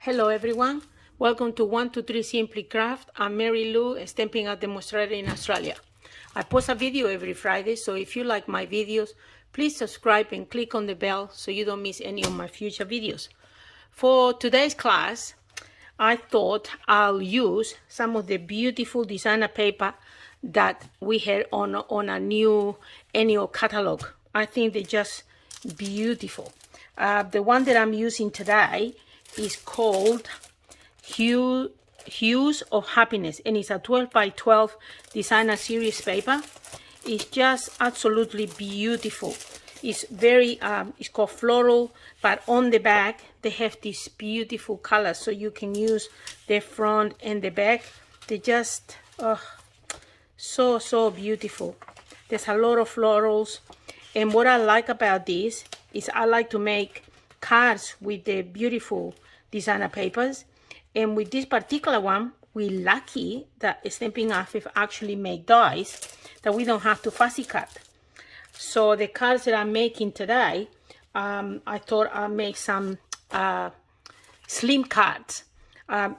Hello everyone, welcome to 123 Simply Craft. I'm Mary Lou, a Stampin Up Demonstrator in Australia. I post a video every Friday, so if you like my videos, please subscribe and click on the bell so you don't miss any of my future videos. For today's class, I thought I'll use some of the beautiful designer paper that we had on a new annual catalog. I think they're just beautiful. The one that I'm using today is called Hue Hues of Happiness, and it's a 12 by 12 designer series paper. It's just absolutely beautiful. It's very it's called floral, but on the back they have these beautiful colors, so you can use the front and the back. They just so beautiful. There's a lot of florals, and what I like about this is I like to make cards with the beautiful designer papers. And with this particular one, we're lucky that Stampin' Up actually make dies that we don't have to fussy cut. So the cards that I'm making today, I thought I'll make some slim cards. I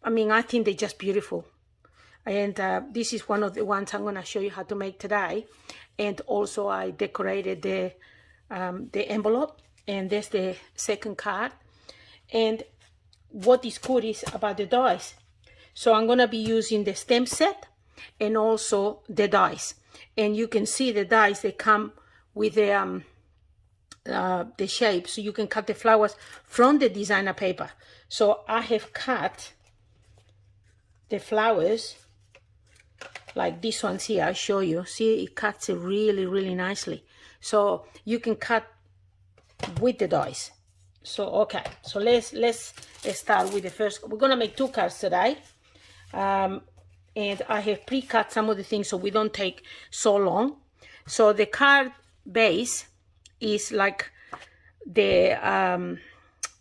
mean, I think they're just beautiful. And this is one of the ones I'm going to show you how to make today. And also I decorated the envelope, and there's the second card. And what is good is about the dies. So I'm going to be using the stamp set and also the dies. And you can see the dies, they come with the shape, so you can cut the flowers from the designer paper. So I have cut the flowers like this ones here. I'll show you. See, it cuts it really nicely. So you can cut with the dies. So okay, so let's start with the first. We're gonna make two cards today, and I have pre-cut some of the things so we don't take so long. So the card base is like the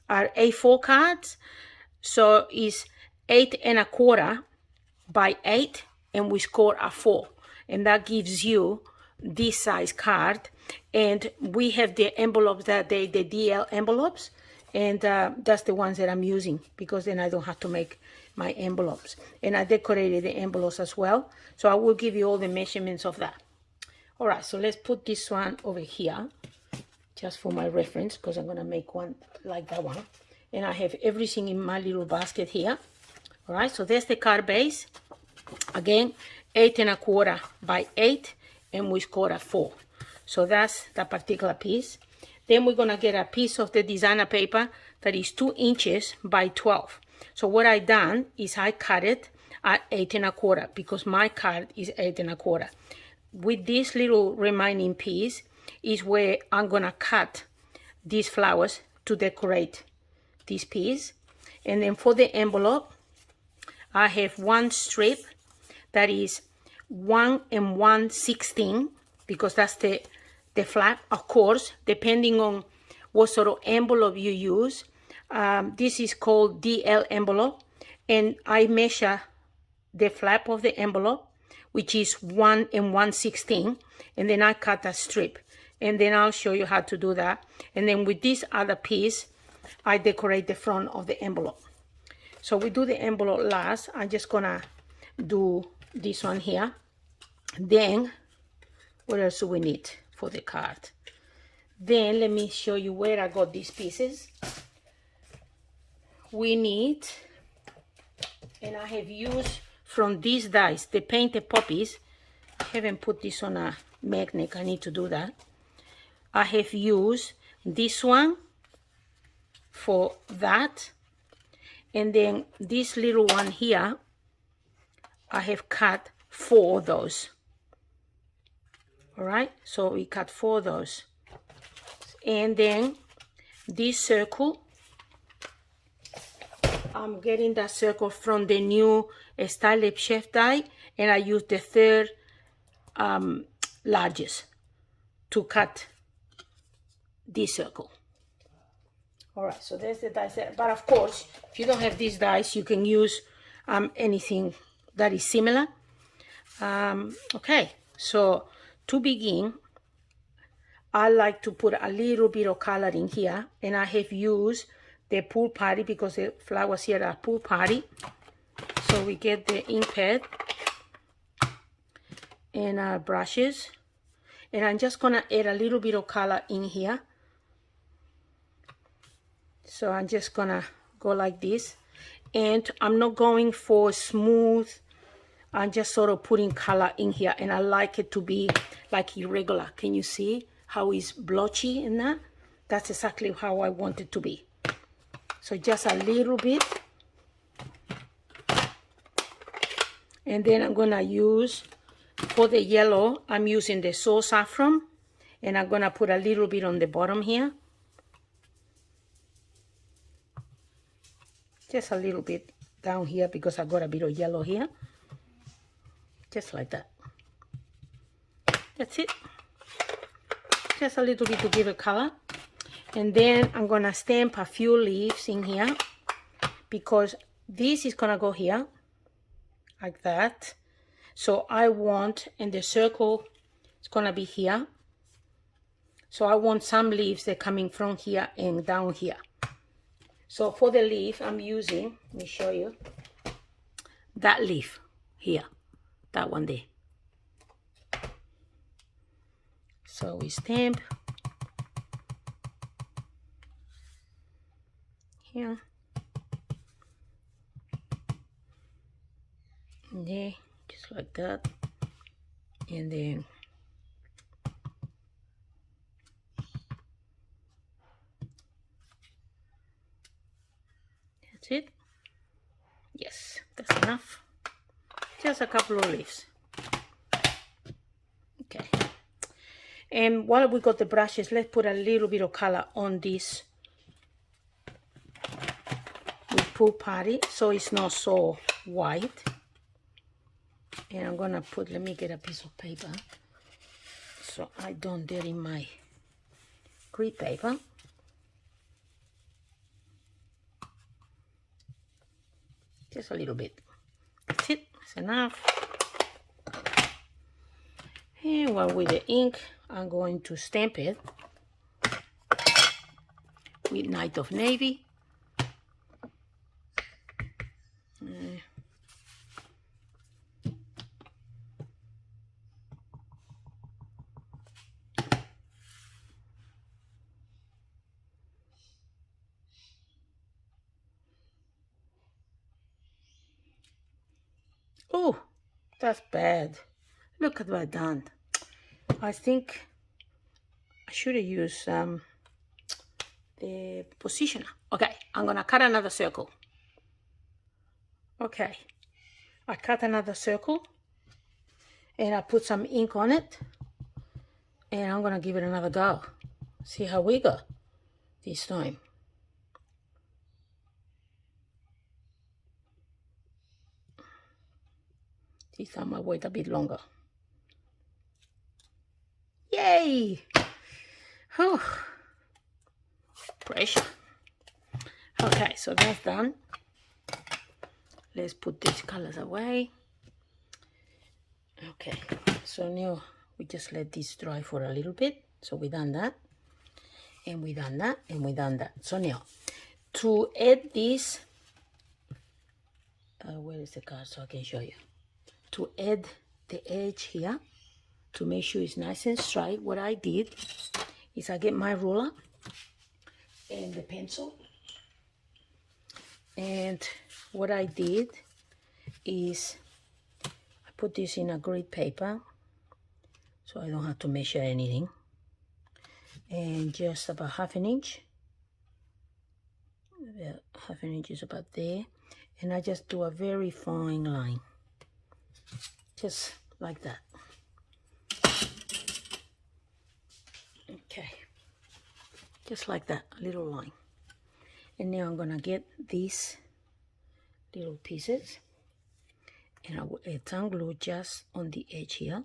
our A4 cards, so it's 8 1/4 by 8, and we score a 4, and that gives you this size card. And we have the envelopes that the DL envelopes, and that's the ones that I'm using, because then I don't have to make my envelopes. And I decorated the envelopes as well, so I will give you all the measurements of that. All right, so let's put this one over here just for my reference, because I'm going to make one like that one. And I have everything in my little basket here. All right, so there's the card base. Again, 8 1/4 by 8, and we score a 4. So that's that particular piece. Then we're gonna get a piece of the designer paper that is 2 inches by 12. So what I done is I cut it at 8 1/4 because my card is 8 1/4. With this little remaining piece is where I'm gonna cut these flowers to decorate this piece. And then for the envelope, I have one strip that is 1 1/16, because that's the flap. Of course, depending on what sort of envelope you use, this is called DL envelope, and I measure the flap of the envelope, which is 1 1/16, and then I cut a strip, and then I'll show you how to do that. And then with this other piece, I decorate the front of the envelope. So we do the envelope last. I'm just gonna do this one here. Then what else do we need for the card? Then let me show you where I got these pieces. We need, and I have used from these dies, the painted poppies. I haven't put this on a magnet, I need to do that. I have used this one for that, and then this little one here, I have cut 4 of those. All right, so we cut 4 of those. And then this circle, I'm getting that circle from the new Stampin' Up Chef die, and I use the 3rd largest to cut this circle. All right, so there's the dice there. But of course, if you don't have these dice, you can use anything that is similar. Okay, so to begin, I like to put a little bit of color in here, and I have used the pool party, because the flowers here are pool party. So we get the ink pad and our brushes. And I'm just gonna add a little bit of color in here. So I'm just gonna go like this. And I'm not going for smooth. I'm just sort of putting color in here. And I like it to be like irregular. Can you see how it's blotchy in that? That's exactly how I want it to be. So just a little bit. And then I'm gonna use, for the yellow, I'm using the Soul Saffron. And I'm gonna put a little bit on the bottom here. Just a little bit down here because I got a bit of yellow here. Just like that. That's it. Just a little bit to give it color. And then I'm gonna stamp a few leaves in here because this is gonna go here like that. So I want, and the circle is gonna be here. So I want some leaves that are coming from here and down here. So for the leaf, I'm using, let me show you, that leaf here, that one there. So we stamp here, and there, just like that, and then that's it. Yes, that's enough. Just a couple of leaves. Okay. And while we got the brushes, let's put a little bit of color on this with Pool Party so it's not so white. And I'm gonna put, let me get a piece of paper so I don't dirty my grid paper. Just a little bit. That's it. That's enough. And while with the ink, I'm going to stamp it with Night of Navy. Oh, that's bad. Look at what I've done. I think I should have used the positioner. Okay, I'm gonna cut another circle. Okay, I cut another circle and I put some ink on it and I'm gonna give it another go. See how we go this time. This time I wait a bit longer. Yay! Oh, pressure. Okay, so that's done. Let's put these colors away. Okay, so now we just let this dry for a little bit. So we done that, and we done that, and we done that. So now, to add this, where is the card so I can show you? To add the edge here, to make sure it's nice and straight, what I did is I get my ruler and the pencil. And what I did is I put this in a grid paper so I don't have to measure anything. And just about half an inch. About half an inch is about there. And I just do a very fine line. Just like that. Okay. Just like that, a little line. And now I'm gonna get these little pieces and I will add some glue just on the edge here.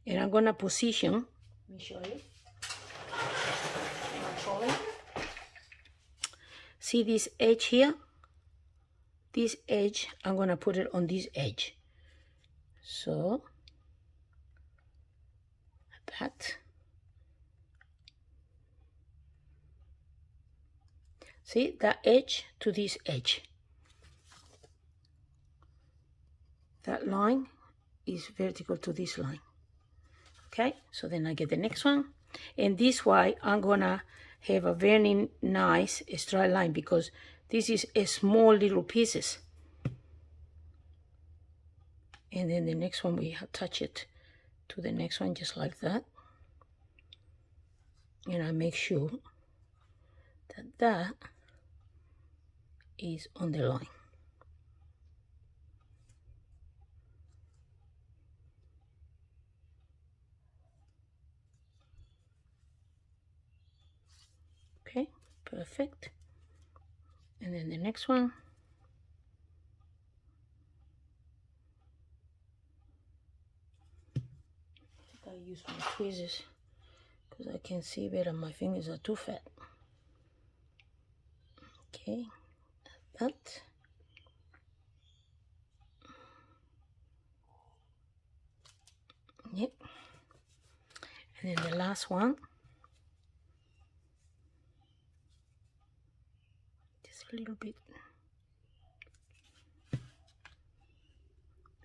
And I'm gonna position, let me show you. See this edge here? This edge, I'm gonna put it on this edge. So, like that. See, that edge to this edge. That line is vertical to this line. Okay, so then I get the next one. And this way, I'm gonna have a very nice straight line because this is a small little pieces. And then the next one, we attach it to the next one just like that. And I make sure that that is on the line. Okay, perfect. And then the next one. I use my tweezers because I can see better. My fingers are too fat. Okay, that. Yep. And then the last one. Just a little bit.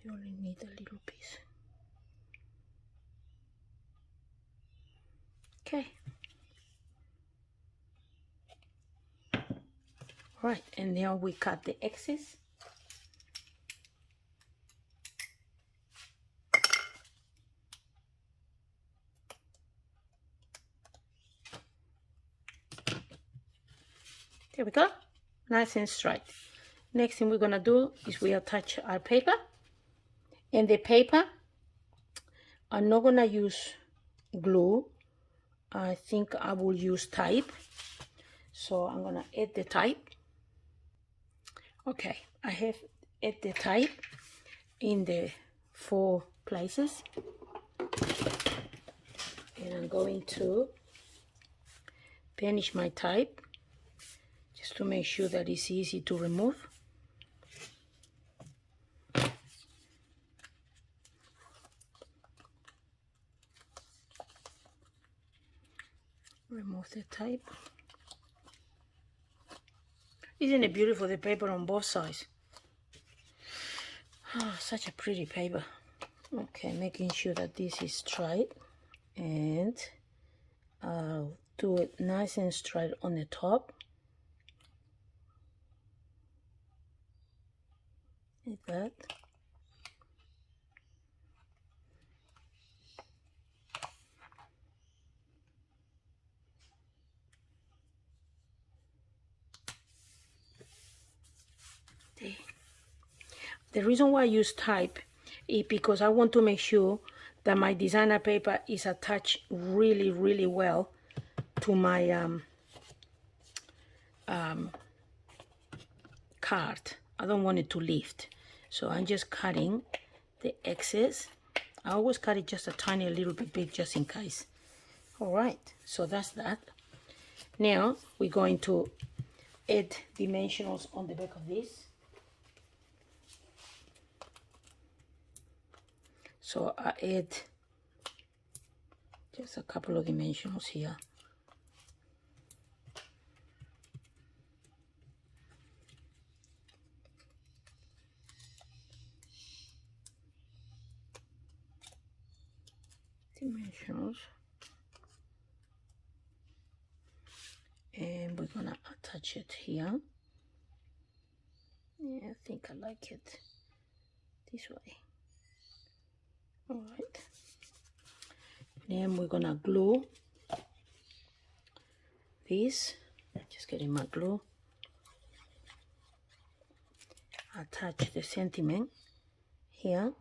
You only need a little piece. Okay. Right, and now we cut the excess. There we go, nice and straight. Next thing we're gonna do is we attach our paper. And the paper, I'm not gonna use glue. I think I will use type. So I'm gonna add the type. Okay, I have add the type in the 4 places. And I'm going to finish my type just to make sure that it's easy to remove. Remove the type. Isn't it beautiful, the paper on both sides? Oh, such a pretty paper. Okay, making sure that this is straight, and I'll do it nice and straight on the top. Like that. The reason why I use type is because I want to make sure that my designer paper is attached really, really well to my card. I don't want it to lift. So I'm just cutting the excess. I always cut it just a tiny little bit big just in case. All right, so that's that. Now we're going to add dimensionals on the back of this. So I add just a couple of dimensionals here. Dimensionals. And we're gonna attach it here. Yeah, I think I like it this way. All right. Then we're gonna glue this. Just getting my glue. Attach the sentiment here.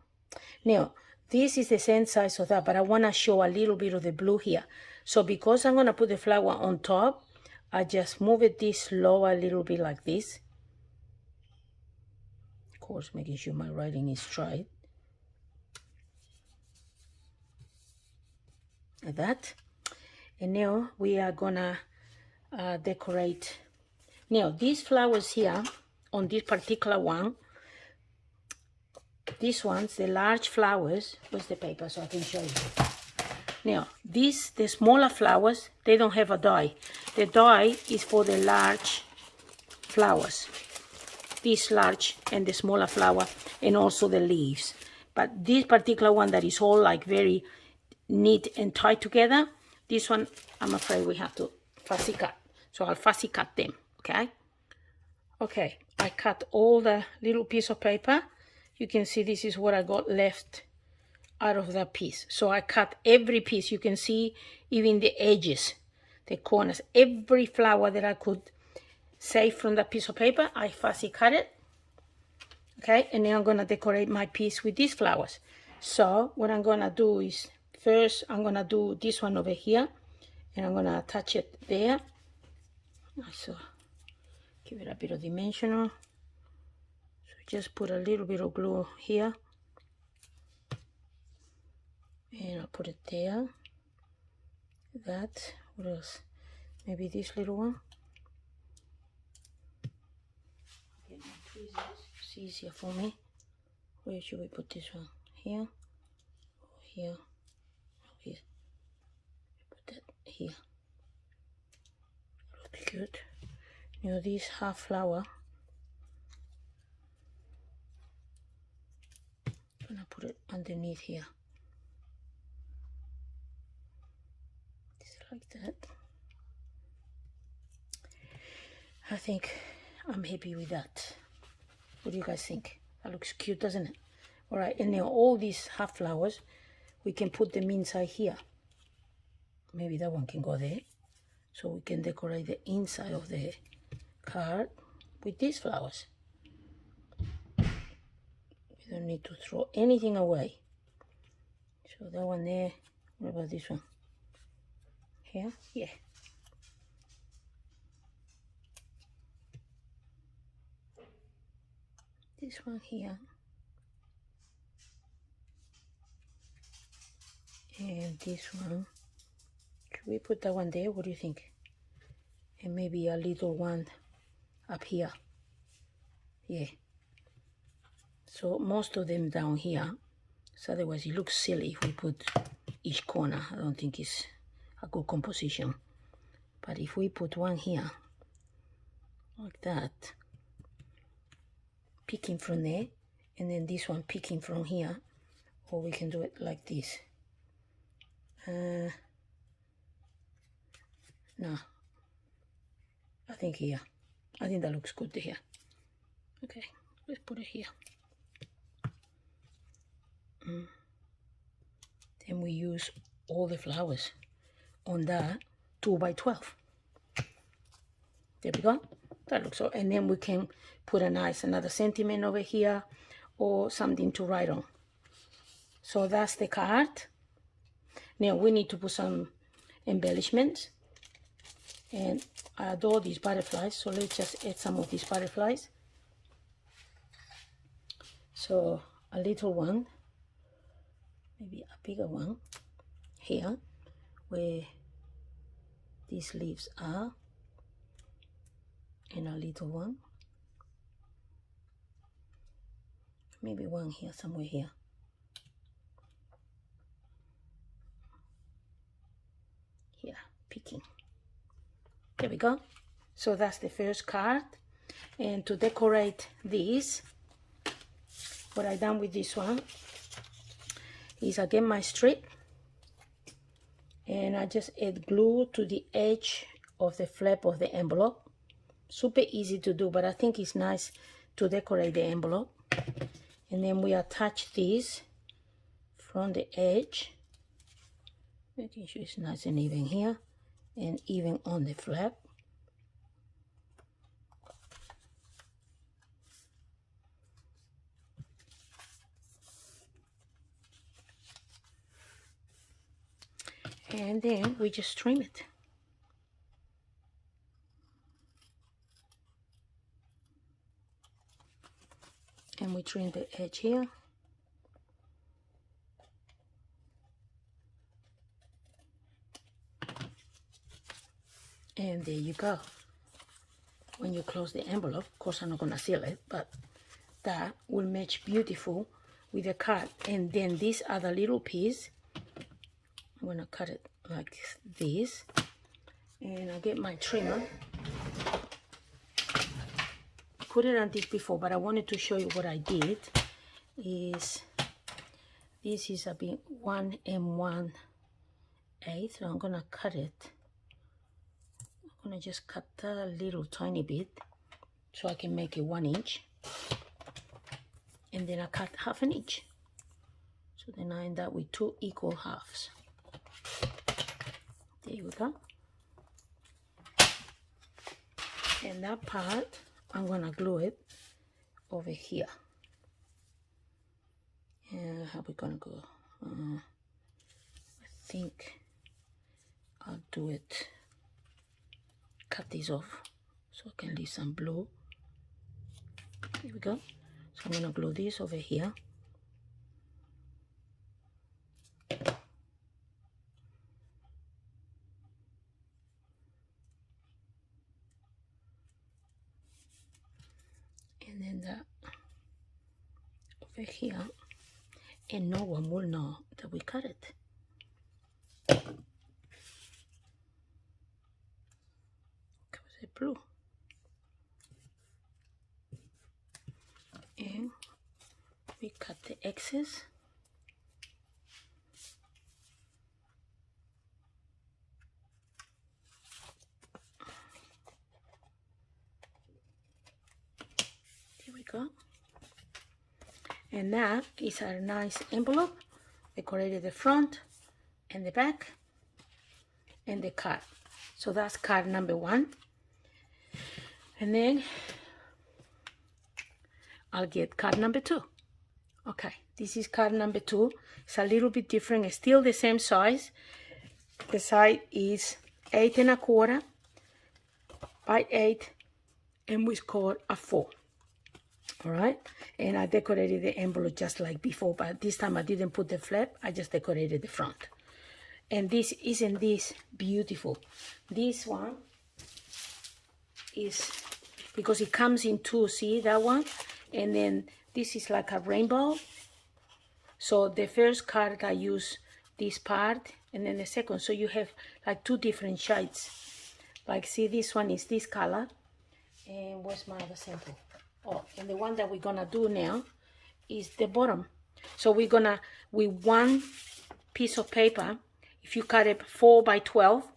Now, this is the same size of that, but I want to show a little bit of the blue here. So because I'm going to put the flower on top, I just move it this low a little bit like this. Of course, making sure my writing is straight. Like that. And now we are going to decorate. Now, these flowers here, on this particular one, these ones, the large flowers, where's the paper so I can show you? Now, these, the smaller flowers, they don't have a die. The die is for the large flowers, this large and the smaller flower, and also the leaves. But this particular one that is all like very neat and tied together, this one, I'm afraid we have to fussy cut. So I'll fussy cut them, okay? Okay, I cut all the little piece of paper. You can see this is what I got left out of that piece. So I cut every piece. You can see even the edges, the corners, every flower that I could save from that piece of paper, I fussy cut it. Okay, and then I'm gonna decorate my piece with these flowers. So what I'm gonna do is, first I'm gonna do this one over here, and I'm gonna attach it there. So give it a bit of dimensional. So just put a little bit of glue here, and I'll put it there. That, what else? Maybe this little one. Get my tweezers. It's easier for me. Where should we put this one? Here, or here, or here. Put that here. Looks good. You know, this half flower, I'm gonna put it underneath here. Just like that. I think I'm happy with that. What do you guys think? That looks cute, doesn't it? All right, and now all these half flowers, we can put them inside here. Maybe that one can go there. So we can decorate the inside of the card with these flowers. We don't need to throw anything away. So that one there. What about this one? Here? Yeah. This one here. And this one. Should we put that one there? What do you think? And maybe a little one up here. Yeah. So most of them down here. So otherwise it looks silly if we put each corner. I don't think it's a good composition. But if we put one here, like that, peeking from there, and then this one peeking from here, or we can do it like this. No, I think here. I think that looks good here. Okay, let's put it here. Then we use all the flowers on that 2x12. There we go. That looks so. And then we can put a nice another sentiment over here or something to write on. So that's the card. Now we need to put some embellishments. And I adore these butterflies, so let's just add some of these butterflies. So a little one, maybe a bigger one here, where these leaves are, and a little one, maybe one here, somewhere here. Here, picking. There we go. So that's the first card. And to decorate this, what I done with this one is I get my strip and I just add glue to the edge of the flap of the envelope. Super easy to do, but I think it's nice to decorate the envelope. And then we attach this from the edge, making sure it's nice and even here and even on the flap. And then we just trim it. And we trim the edge here. And there you go. When you close the envelope, of course I'm not gonna seal it, but that will match beautiful with the card. And then this other little piece, I'm gonna cut it like this. And I get my trimmer. put it on this before, but I wanted to show you what I did. This is a bit 1 1/8, so I'm gonna cut it. I'm gonna just cut a little tiny bit so I can make it 1 inch, and then I cut 1/2 inch. So then I end up with 2 equal halves. There we go. And that part, I'm gonna glue it over here. And how we gonna go? I think I'll do it. Cut these off so I can leave some blue. Here we go. So I'm gonna glue this over here. And then that over here, and no one will know that we cut it. Because it's blue. And we cut the excess. Here we go. And that is a nice envelope. Decorated the front and the back and the card. So that's card number 1. And then I'll get card number 2. Okay, this is card number 2. It's a little bit different. It's still the same size. The size is 8 1/4 by 8, and we scored a 4. All right, and I decorated the envelope just like before, but this time I didn't put the flap. I just decorated the front. And isn't this beautiful? This one is, because it comes in 2, see that one? And then this is like a rainbow. So the first card I use this part, and then the second, so you have like 2 different shades. Like, see, this one is this color, and where's my other sample? Oh, and the one that we're gonna do now is the bottom. So we're gonna, with 1 piece of paper, if you cut it 4 by 12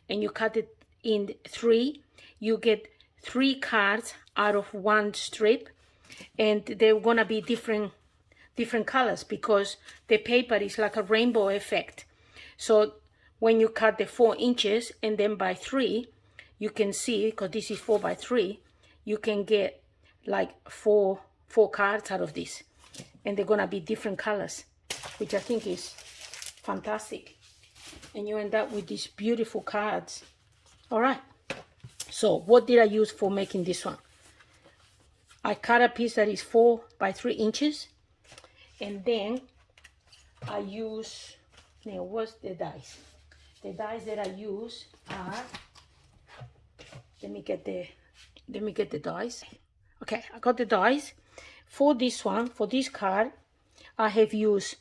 and you cut it in 3, you get 3 cards out of 1 strip, and they're gonna be different colors because the paper is like a rainbow effect. So when you cut the 4 inches and then by 3, you can see, because this is 4 by 3, you can get like four cards out of this, and they're gonna be different colors, which I think is fantastic, and you end up with these beautiful cards. All right, so what did I use for making this one? I cut a piece that is 4 by 3 inches, and then I use, now what's the dies? The dies that I use are, let me get the dies. Okay, I got the dies. For this one, for this card, I have used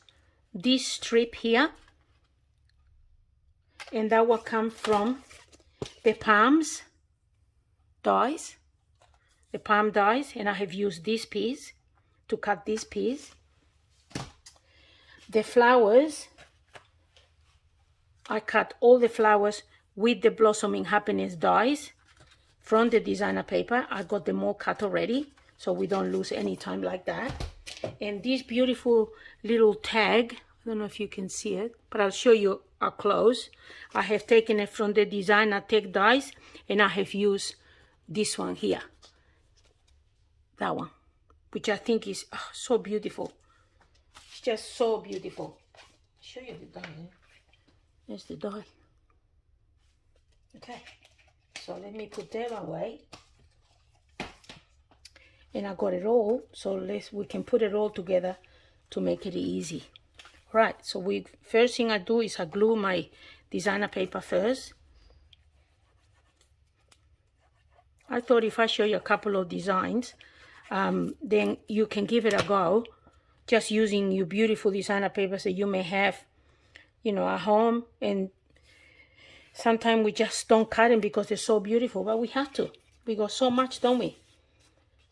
this strip here, and that will come from the palms dies, the palm dies, and I have used this piece to cut this piece. The flowers, I cut all the flowers with the Blossoming Happiness dies from the designer paper. I got them all cut already, so we don't lose any time like that. And this beautiful little tag, I don't know if you can see it, but I'll show you up close. I have taken it from the designer tag dies, and I have used this one here, that one, which I think is so beautiful. It's just so beautiful. I'll show you the die. There's the die. Okay. So let me put them away, and I got it all, so we can put it all together to make it easy. All right, so first thing I do is I glue my designer paper first. I thought if I show you a couple of designs, then you can give it a go, just using your beautiful designer papers that you may have, at home. And sometimes we just don't cut them because they're so beautiful, but we have to. We got so much, don't we?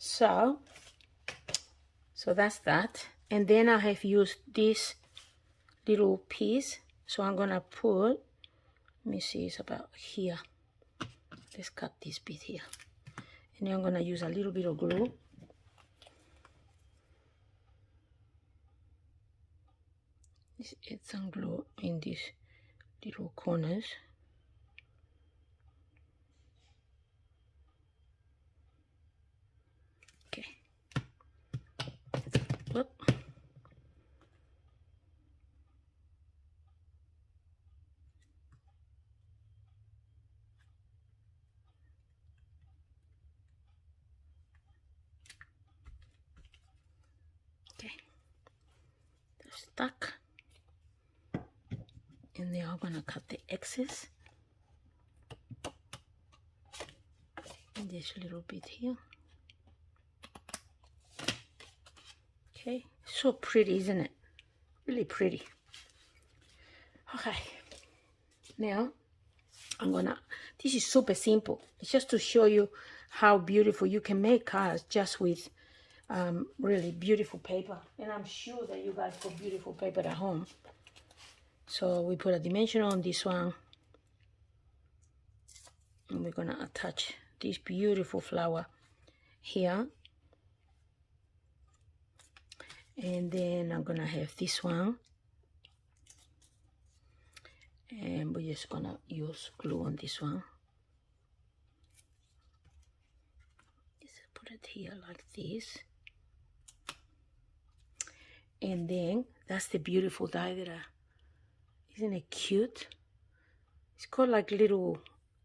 So that's that. And then I have used this little piece. So I'm gonna put, let me see, it's about here. Let's cut this bit here. And then I'm gonna use a little bit of glue. Let's add some glue in these little corners. Okay. Whoop. Okay. They're stuck. And then I'm gonna cut the excess. And this little bit here. Okay, so pretty, isn't it? Really pretty. Okay, now I'm gonna, this is super simple. It's just to show you how beautiful you can make cards just with really beautiful paper. And I'm sure that you guys got beautiful paper at home. So we put a dimension on this one. And we're gonna attach this beautiful flower here. And then I'm gonna have this one. And we're just gonna use glue on this one. Just put it here like this. And then that's the beautiful die that isn't it cute? It's got like little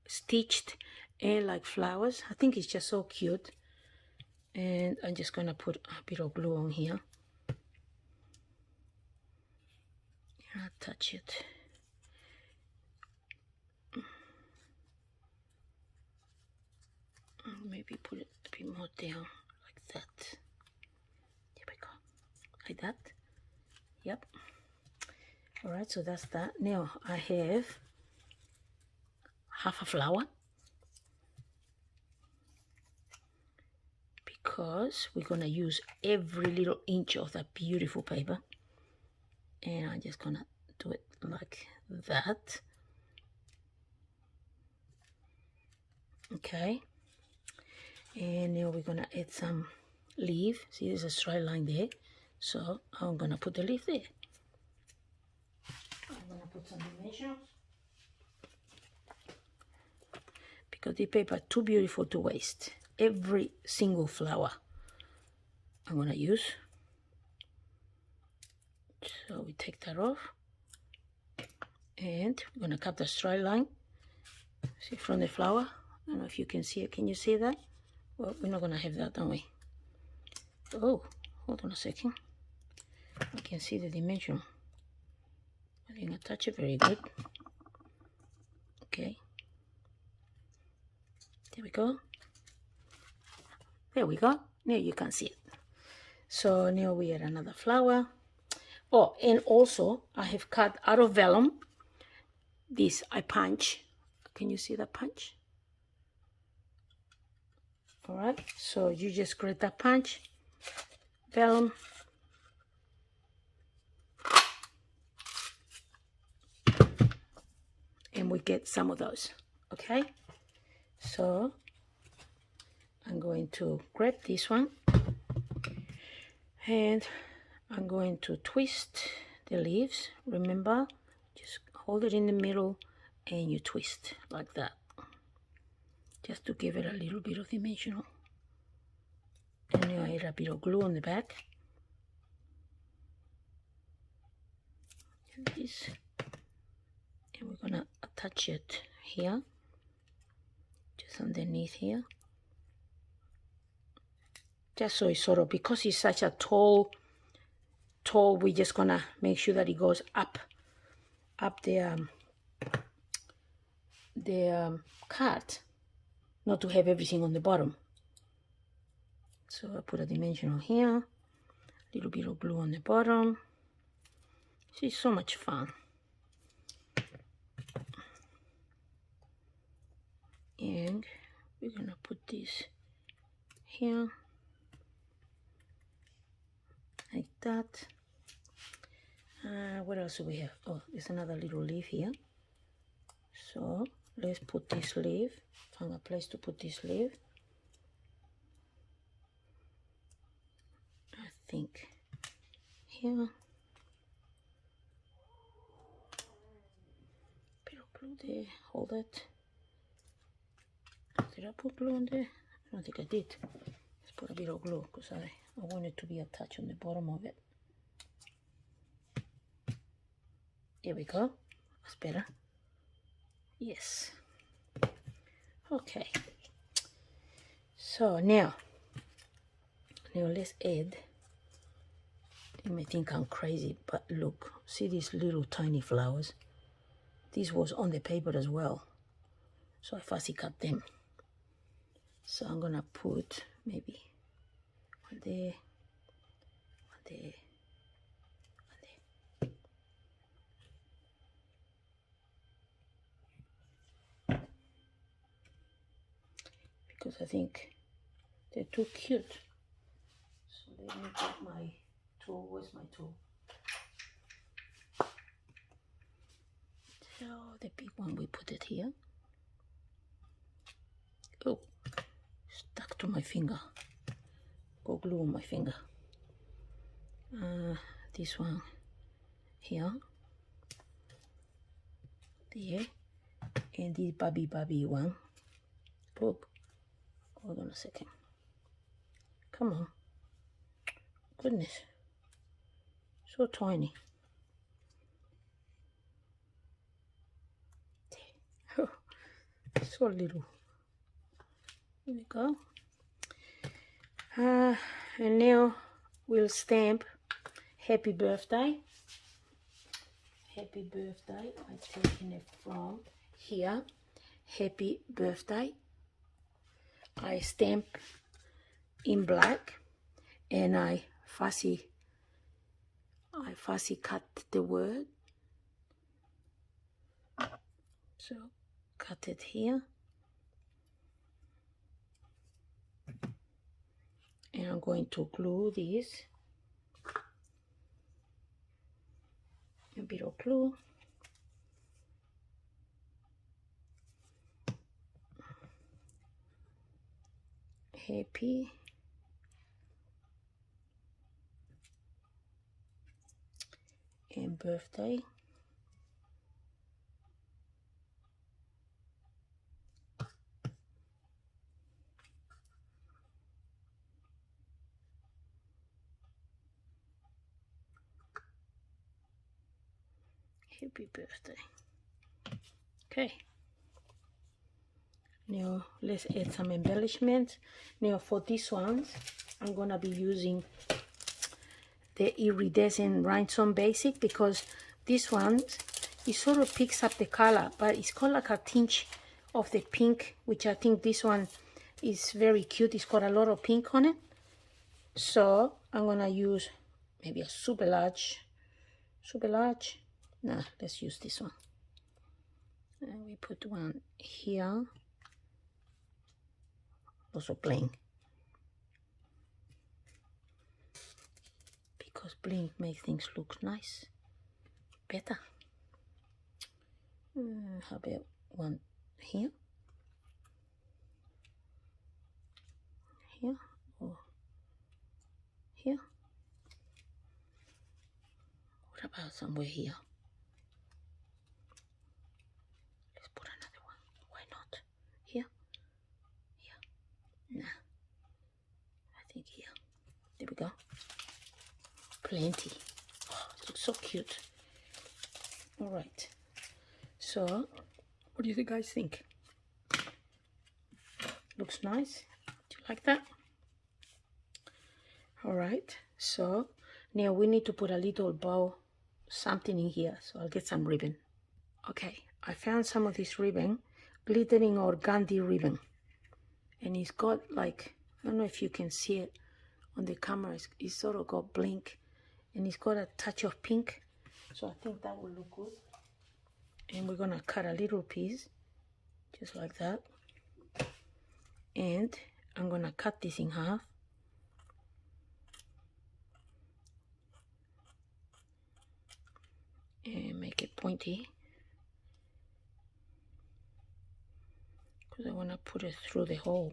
stitched and like flowers. I think it's just so cute. And I'm just gonna put a bit of glue on here. And I'll touch it. Maybe put it a bit more down like that. There we go. Like that. Yep. Alright, so that's that. Now I have half a flower. Because we're gonna use every little inch of that beautiful paper. And I'm just gonna do it like that. Okay. And now we're gonna add some leaf. See, there's a straight line there. So I'm gonna put the leaf there. I'm gonna put some dimensions. Because the paper is too beautiful to waste. Every single flower I'm gonna use. So we take that off. And we're gonna cut the straight line. See, from the flower. I don't know if you can see it. Can you see that? Well, we're not gonna have that, don't we? Oh, hold on a second. I can see the dimension. I didn't touch it very good. Okay. There we go. There we go. Now you can see it. So now we add another flower. Oh, and also I have cut out of vellum. This I punch. Can you see the punch? All right, so you just grab that punch, vellum, and we get some of those, okay? So I'm going to grab this one, and I'm going to twist the leaves. Remember, just hold it in the middle, and you twist like that. Just to give it a little bit of dimensional. And now I add a bit of glue on the back. And this. And we're gonna attach it here. Just underneath here. Just so it's sort of, because it's such a tall, we're just gonna make sure that it goes up the card. Not to have everything on the bottom. So I put a dimensional here, a little bit of glue on the bottom. It's so much fun. And we're gonna put this here. like that. What else do we have? Oh, there's another little leaf here. So let's put this leaf, find a place to put this leaf. I think here. Bit of glue there, hold it. Did I put glue on there? I don't think I did. Let's put a bit of glue because I want it to be attached on the bottom of it. There we go. That's better. Yes. Okay. So now let's add. You may think I'm crazy, but look, see these little tiny flowers? This was on the paper as well. So I fussy cut them. So I'm gonna put maybe one there, one there, one there. Because I think they're too cute. So let me get my tool. Where's my tool? So the big one, we put it here. Oh, stuck to my finger. Got glue on my finger. This one here. There. And this Barbie one. Look. Hold on a second. Come on. Goodness. So tiny. Oh, so little. There we go. And now we'll stamp happy birthday. Happy birthday. I'm taking it from here. Happy birthday. I stamp in black and I fussy cut the word. So cut it here. And I'm going to glue this. A bit of glue. Happy and birthday. Happy birthday. Okay. Now let's add some embellishments. Now for these ones, I'm gonna be using the iridescent rhinestone basic because this one, it sort of picks up the color, but it's got like a tinge of the pink, which I think this one is very cute. It's got a lot of pink on it. So I'm gonna use maybe a super large. Nah, let's use this one. And we put one here. Also plain. Because bling makes things look nice. Better. How about one here? Here or here? What about somewhere here? Let's put another one. Why not? Here? Here? Nah. I think here. There we go. Plenty. Oh, it looks so cute. All right. So, what do you guys think? Looks nice. Do you like that? All right. So now we need to put a little bow, something in here. So I'll get some ribbon. Okay, I found some of this ribbon, glittering organdy ribbon, and it's got like, I don't know if you can see it on the camera. It's sort of got blink, and it's got a touch of pink. So I think that will look good. And we're gonna cut a little piece, just like that. And I'm gonna cut this in half. pointy because I want to put it through the hole.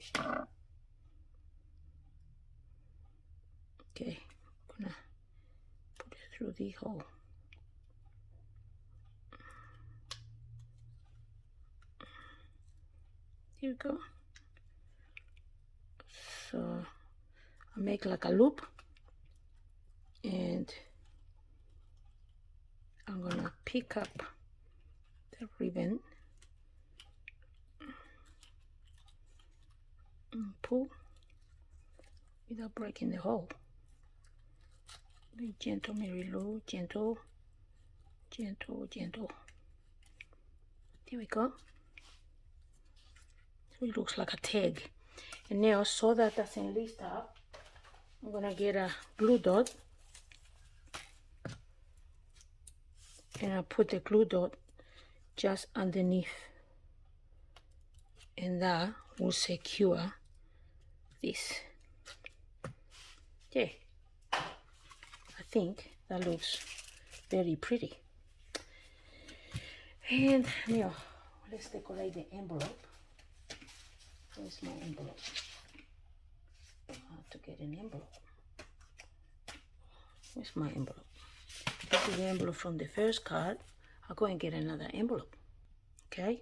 Okay, I'm gonna put it through the hole. Here we go. So I make like a loop, and I'm gonna pick up the ribbon and pull without breaking the hole. Very gentle, Mary Lou, gentle, gentle, gentle. There we go. So it looks like a tag. And now, so that doesn't lift up, I'm gonna get a glue dot, and I put the glue dot just underneath, and that will secure this. Okay, I think that looks very pretty. And now let's decorate the envelope. Where's my envelope? I have to get an envelope. Where's my envelope? This is the envelope from the first card. I'll go and get another envelope. Okay,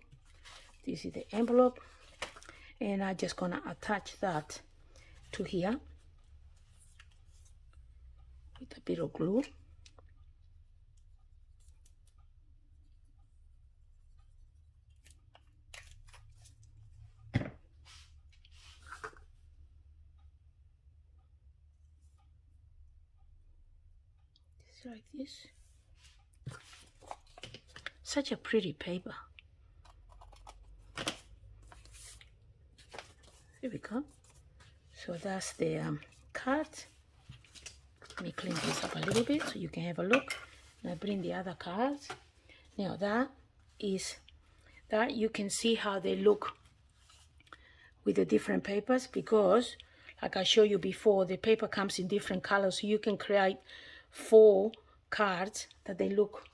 this is the envelope, and I'm just gonna attach that to here with a bit of glue. Like this. Such a pretty paper. Here we go. So that's the card. Let me clean this up a little bit so you can have a look. And I bring the other cards. Now that you can see how they look with the different papers, because like I showed you before, the paper comes in different colors, so you can create 4 cards that they look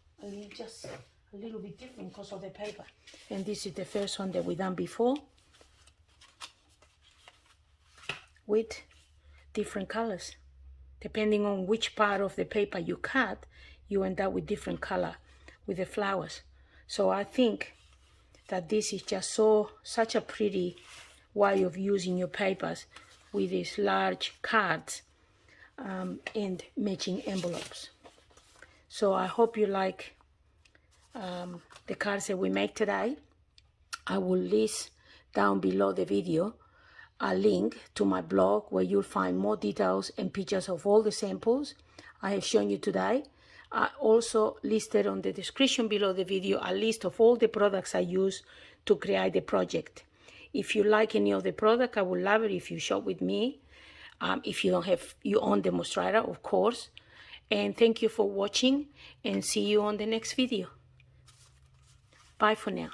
just a little bit different because of the paper. And this is the first one that we done before with different colors. Depending on which part of the paper you cut, you end up with different color with the flowers. So I think that this is just such a pretty way of using your papers with these large cards and matching envelopes. So I hope you like the cards that we make today. I will list down below the video a link to my blog where you'll find more details and pictures of all the samples I have shown you today. I also listed on the description below the video a list of all the products I use to create the project. If you like any of the product, I would love it if you shop with me. If you don't have your own demonstrator, of course. And thank you for watching, and see you on the next video. Bye for now.